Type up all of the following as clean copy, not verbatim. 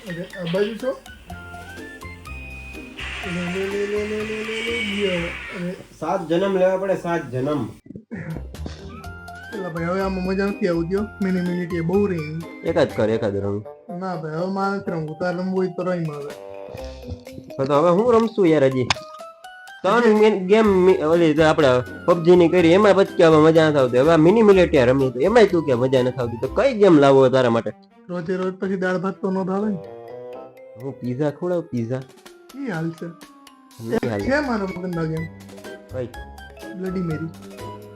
અરે આ બાજુ છો સાત જન્મ લેવા પડે, 7 જન્મ. પેલા ભાઈ હવે આમાં મજા નથી આવતી મિની મિનિટ એ બહુ રહી એક જ કર, એક જ રંગ. ના ભાઈ હવે મારે નથી રમવું તારે રમવું હોય તો રમી આવે તો હવે હું રમશું યાર? હજી 3 ગેમ ઓલી આપણે પબજી ની કરી, એમાં પછી કે હવે મજા નથી આવતી. હવે મિની મિલેટિયા રમી તો એમાંય તું કે મજા નથી આવતી. તો કઈ ગેમ લાવો તારા માટે? રોજે રોજ પછી દાળ ભાત તો ન ભાવે ને. હું પીઝા ખવડાવ, પીઝા ઈ હાલ છે નહીં હાલે. છે મારો મગનના ગેમ કઈ બ્લડી મેરી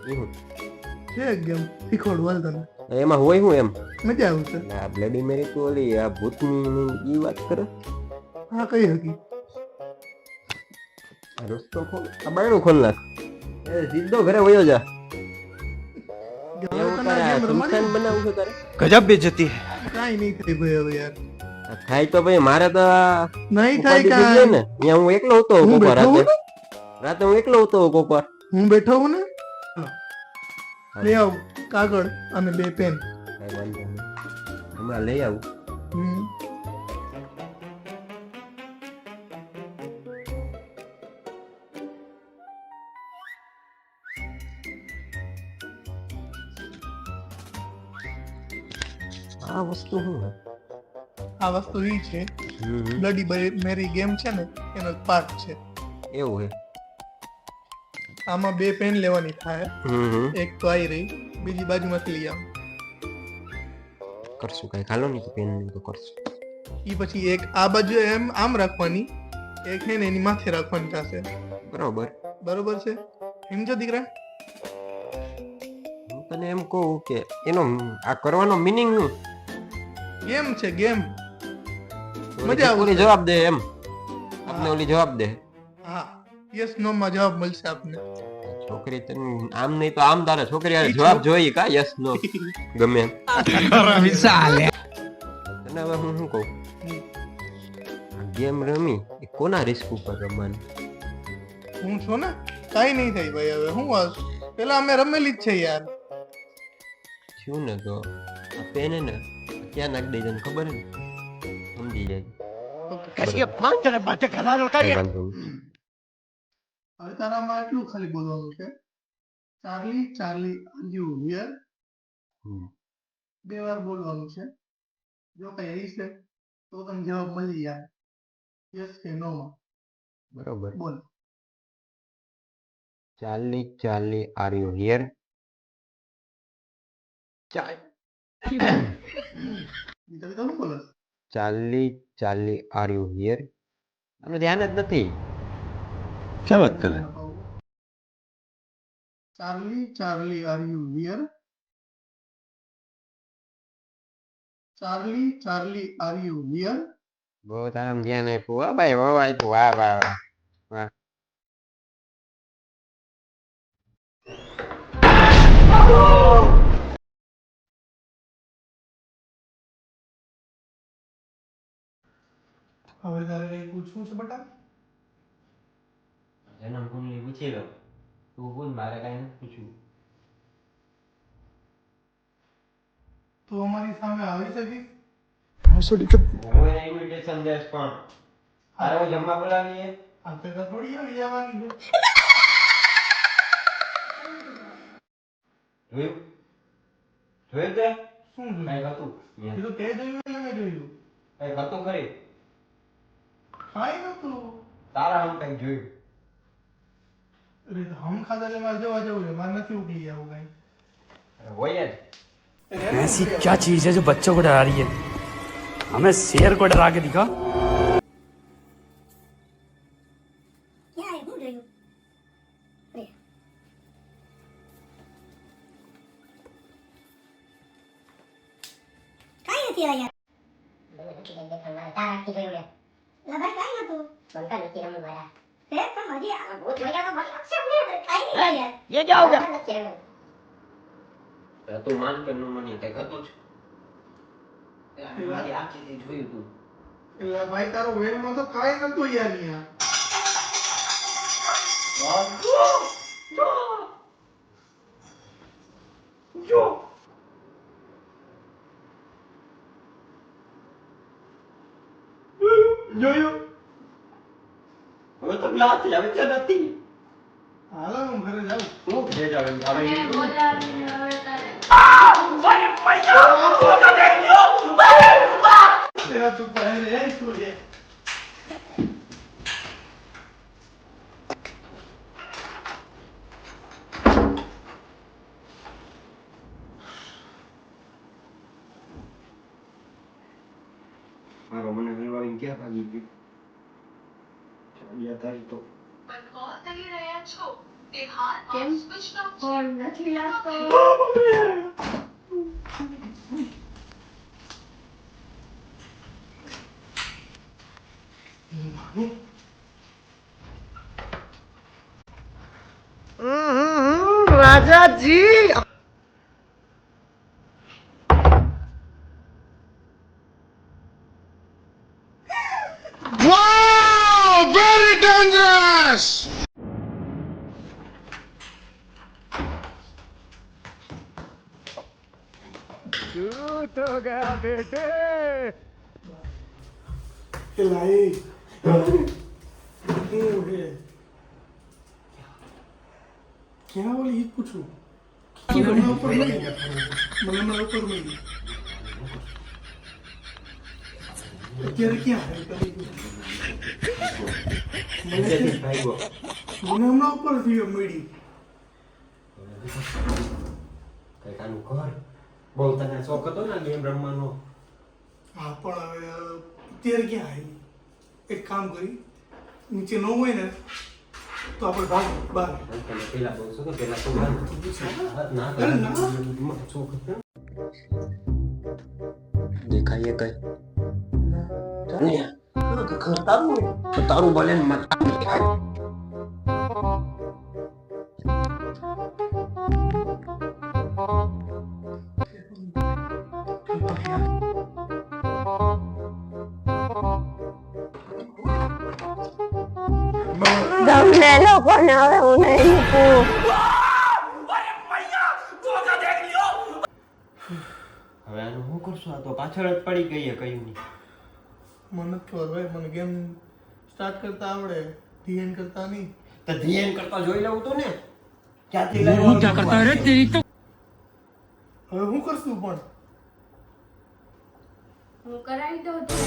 એ હું છે એક ગેમ શીખવાડું હાલ તને એમાં હોય હું એમ? મજા આવશે. આ બ્લડી મેરી તો ઓલી આ ભૂતની ઈ વાત કરે. હા કઈ હકી આ રસ્તો ખોલ, આ બાયણું ખોલ નાખ. એ સીધો ઘરે વયો જા. એવું તારે આ સુમસાન બનાવવું છે તારે? गजब बेइज्जती है. કાઈ નહીં થાય ભાઈ હવે યાર આ થાય તો ભાઈ મારે તો નહીં થાય ઉપાધિ થઈ કાઈ. જાય ને. અહીંયા હું એકલો હતો હું કોકવાર બેઠો રાતે. હું રાતે હું એકલો હતો કોકવાર. હું બેઠો હું ને લઈ આવ કાગળ અને 2 પેન. કાંઈ વાંધો નહીં. હમણાં લઈ આવું. આ વસ્તુ શું છે? આ વસ્તુ ઈ છે બ્લડી મેરી ગેમ છે ને એનો પાર્ટ છે. એવું છે. આમાં 2 પેન લેવાની થાય. એક તો આઈ રહી, બીજી બાજુમાંથી લઈ આવ. કરશું કઈ ખાલો નહીં તો પેન નહીં તો કરશું. ઈ પછી એક આ બાજુ એમ આમ રાખવાની, એક હે ને એની માથે રાખવાની થશે. બરોબર. બરોબર છે? સમજો દીકરા? હું તને એમ કહું કે એનો આ કરવાનો મીનિંગ શું? ગેમ છે ગેમ. મજા મજા આવશે. ઓલી જવાબ દે એમ. આપને ઓલી જવાબ દે. હા યસ નો માં જવાબ મળશે આપને. છોકરી તને આમ નહીં તો આમ તારે છોકરી આરે જવાબ જોઈએ કા યસ નો ગમે એમ. તને હવે હું શું કહું, ગેમ રમી એ કોના રિસ્ક ઉપર રમવાની? હું છું ને કાઈ નહીં થાય ભાઈ હવે હું પેલા અમે રમેલી જ છે યાર. થયું ને તો આ પેન હે ને ક્યાં નાખ દઈ તને ખબર હે ને? સમજી જાય. कैसी अपमान करे बातें करना लड़का કઈ ये. વાંધો નહીં. હવે તારામાં એટલું ખાલી બોલવાનું છે ચાર્લી ચાર્લી યુ હિયર. હમ. 2 વાર બોલવાનું છે. જો કઈ હશે તો તમને જવાબ મળી જાય. યસ કે નો માં બરોબર. બોલ. Charlie Charlie are you hear? બીજા બીજા શું બોલો? Charlie Charlie are you hear? આનું ધ્યાન જ નથી. क्या बात कर रहे हैं? Charlie Charlie are you hear? Charlie Charlie are you hear? બહુ તારા ધ્યાન આપ્યું હો ભાઈ, બહુ આપ્યું. વાહ વાહ વાહ. હવે તારે કઈ પૂછવું છે બટા? જન્મ કુંડલી પૂછી લો. તું પૂછ, મારે કાંઈ નથી પૂછવું. તું અમારી સામે આવી શકી? હું એને ઇન્વિટેશન દેશ પણ અરે હું જમવા બોલાવીએ. આપણે તો થોડી આવી જવાની છે. જોયું જોયું તે શું કઈ જોયું? હતું? એ તો તે જોયું એટલે મેં જોયું. કઈ હતું ખરી? કાંઈ નતું. તારા આમ કઈ જોયું? અરે તો હમ ખાધા લેવા જવા જવું છે મારે નથી ઉકલી આવું કાંઈ. અરે હોય જ. ऐसी क्या चीज है जो बच्चों को डरा रही है? हमें शेर को डरा के दिखा. क्या है बोल रही हूँ अरे काय નથી આ યાર તારા આખી જોયું લે લા ભાઈ કાઈ નતું બંકા નથી રમવું મારા તે પણ હજી આ ભૂત મજા તો ભાઈ અક્ષર ને કાઈ નહીં યાર ये क्या हो गया? તું માન કે નું મની કઈ હતું જ? મારી આંખેથી જોયું તું. એટલે ભાઈ તારો વેણમાં તો કાંઈ નતું યાર અહીંયા. જોયું? હવે તો ગ્લાસ આવે છે નથી હાલો હું ઘરે જાઉં. હું ઘરે જાવ હવે તેરા તું પહેરે એ છોડે. મારો મને હલવાવી ક્યાં ભાગી ગયું ચાલ્યા તારી તો કેમ ફોન નથી લાગતો? राजाजी wow very dangerous તો ગયા બેટે કે લાઈ હું હે ક્યાં બોલી ઈ પૂછું મને ઉપર મળી અત્યારે ક્યાં હે કરી ભાગ્યો મને હમણાં ઉપર થી મળી કઈ કાનું કર બહુ તને શોખ હતો ને ગેમ રમવાનો હા પણ હવે અત્યારે ક્યાં હે એક કામ કરી નીચે ન હોય ને તો આપણે ભાગ બહાર તને પેલા બહુ શોખ પેલા તો ના અરે ના. શોખ દેખાય કઈ તારું બોલે ને મત તમને લોકોને હવે હું નહીં મૂકું. હવે આનું શું કરશું આ તો પાછળ જ પડી ગઈ કયું નહીં મને નથી ખબર ભાઈ મને ગેમ સ્ટાર્ટ કરતા આવડે ધ્યાન કરતા નહીં તો ધ્યાન કરતા જોઈ લઉં તો ને ક્યાંથી લાવ્યો હવે હું કરશું પણ હું કરાવી દઉં છું.